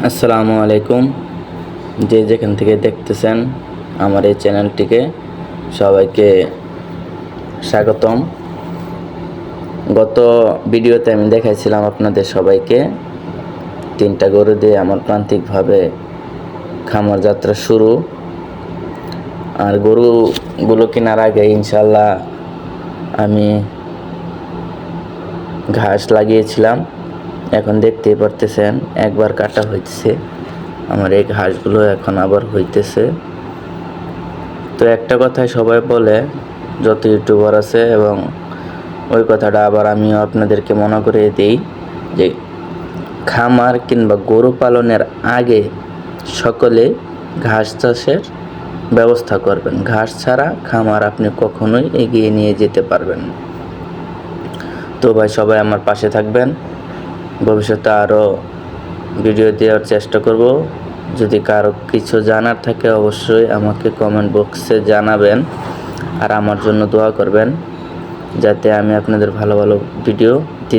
আসসালামু আলাইকুম। যে যেখান থেকে দেখতেছেন আমার এই চ্যানেলটিকে সবাইকে স্বাগতম। গত ভিডিওতে আমি দেখাইছিলাম আপনাদের সবাইকে 3টা গরু দিয়ে আমার প্রান্তিকভাবে খামার যাত্রা শুরু। আর গরুগুলো কেনার আগে ইনশাল্লাহ আমি ঘাস লাগিয়েছিলাম। এখন দেখতেই পারতেছেন একবার কাটা হইতেছে। আমার এই ঘাসগুলো এখন আবার হইতেছে। তো একটা কথাই সবাই বলে, যত ইউটিউবার আছে, এবং ওই কথাটা আবার আমিও আপনাদেরকে মনে করিয়ে দিই যে খামার কিংবা গরু পালনের আগে সকলে ঘাস চাষের ব্যবস্থা করবেন। ঘাস ছাড়া খামার আপনি কখনোই এগিয়ে নিয়ে যেতে পারবেন না। তো ভাই, সবাই আমার পাশে থাকবেন। ভবিষ্যতে আরও ভিডিও দেওয়ার চেষ্টা করব। যদি কারো কিছু জানার থাকে অবশ্যই আমাকে কমেন্ট বক্সে জানাবেন, আর আমার জন্য দোয়া করবেন যাতে আমি আপনাদের ভালো ভালো ভিডিও দিতে